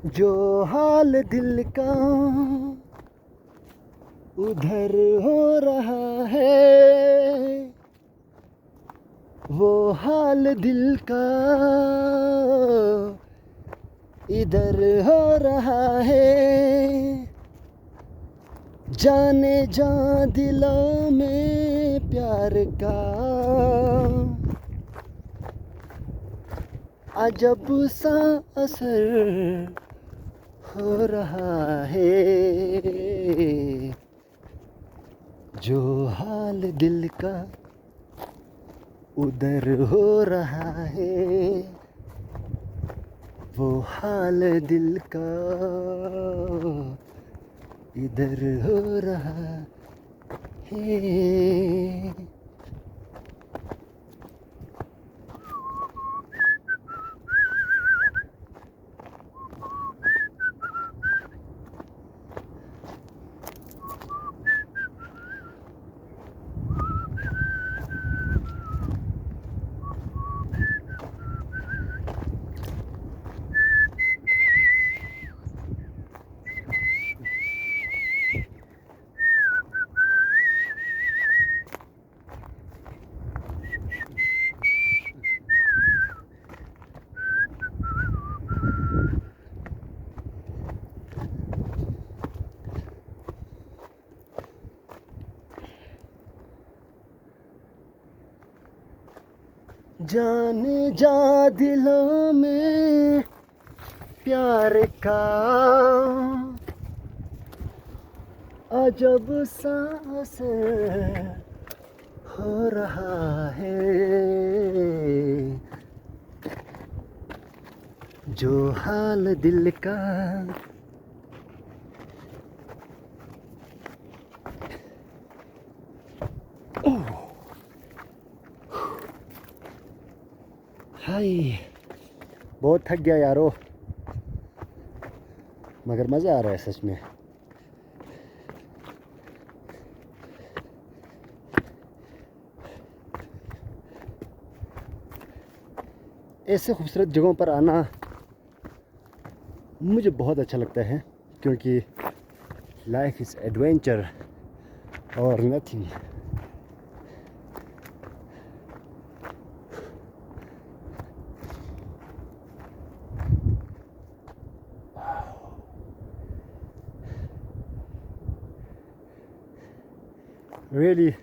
जो हाल दिल का उधर हो रहा है, वो हाल दिल का इधर हो रहा है। जाने जा दिलों में प्यार का अजब सा असर हो रहा है। जो हाल दिल का उधर हो रहा है, वो हाल दिल का इधर हो रहा है। जाने जा दिलों में प्यार का अजब सा असर हो रहा है। जो हाल दिल का हाय, बहुत थक गया यारो, मगर मज़ा आ रहा है सच में। ऐसे खूबसूरत जगहों पर आना मुझे बहुत अच्छा लगता है, क्योंकि लाइफ इज़ एडवेंचर और nothing. Really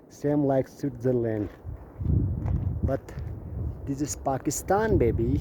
same like Switzerland, but this is Pakistan, baby.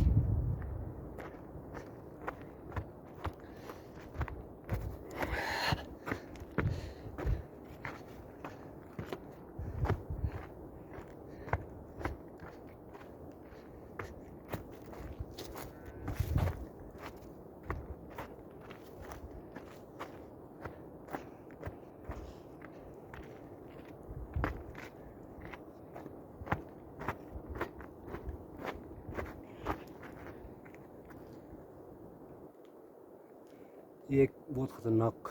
ये एक बहुत ख़तरनाक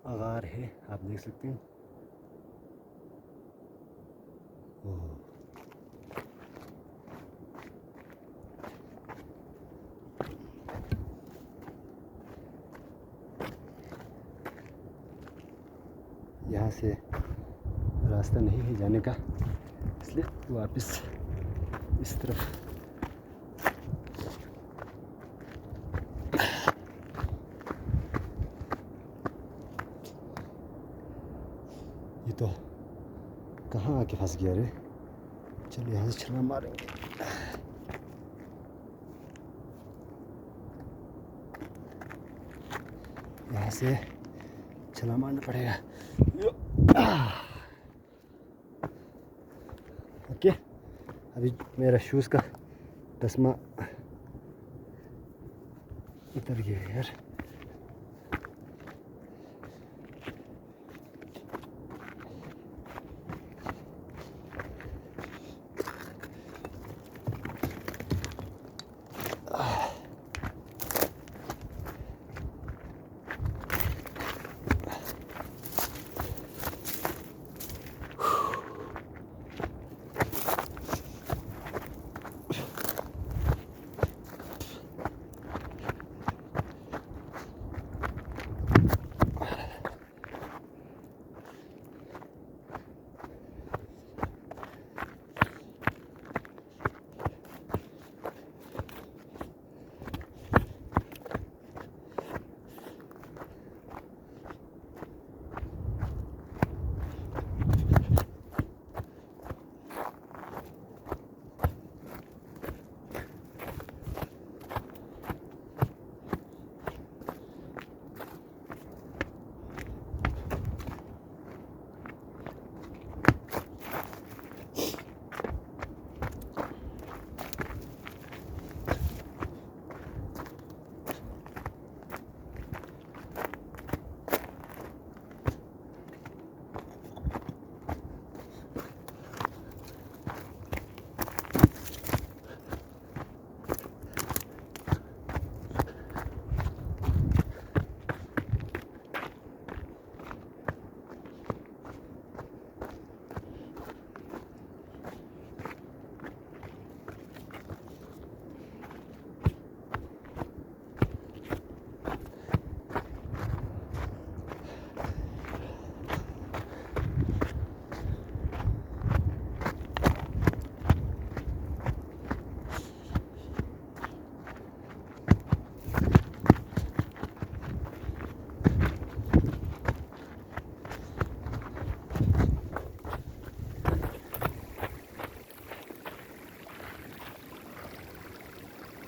आगार है, आप देख सकते हैं। यहाँ से रास्ता नहीं है जाने का, इसलिए वापस इस तरफ ये तो कहाँ आके फंस गया रे। चलो यहाँ से छलांग मारेंगे। यहाँ से छलांग मारना पड़ेगा। ओके, अभी मेरा शूज़ का तस्मा उतर गया यार।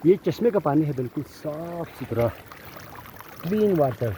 ये चश्मे का पानी है, बिल्कुल साफ सुथरा clean water.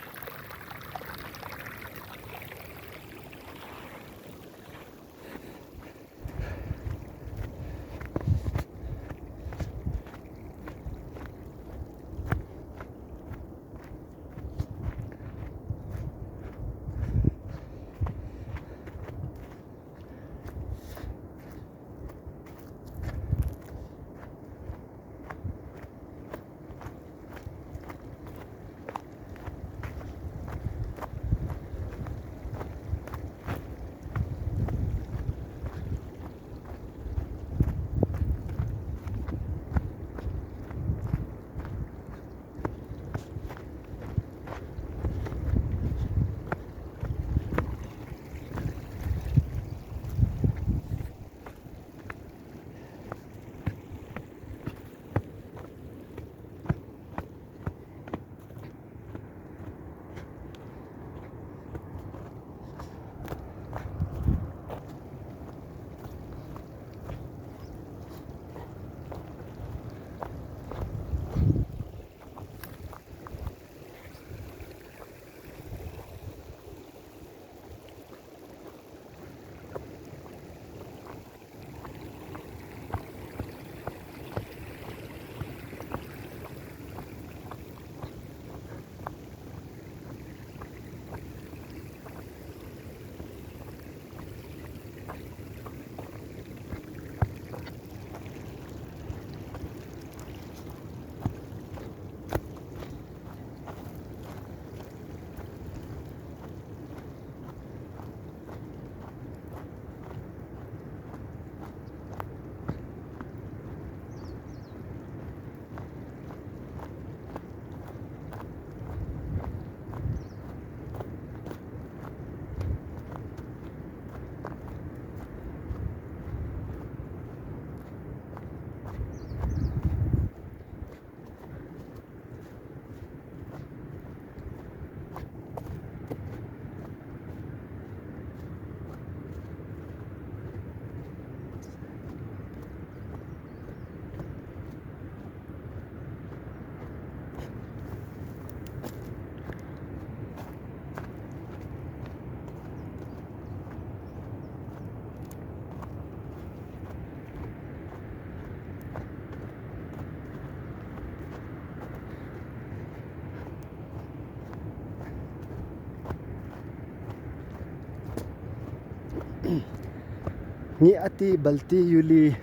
Ni ati balti yuli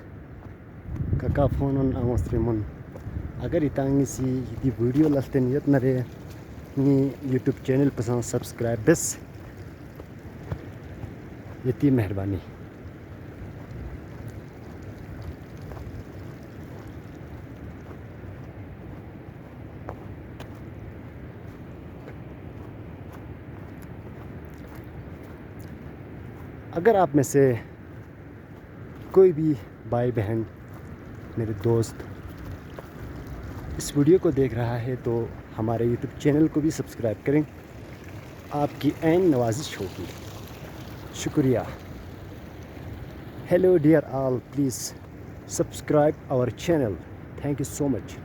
kakafonon amosrimon. Agar itangi si di video lalten yat nare ni YouTube channel पसंद सब्सक्राइब बस इतनी मेहरबानी। अगर आप में से कोई भी भाई बहन मेरे दोस्त इस वीडियो को देख रहा है तो हमारे YouTube चैनल को भी सब्सक्राइब करें, आपकी ऐन नवाजिश होगी। शुक्रिया। Hello dear all, please subscribe our channel. Thank you so much.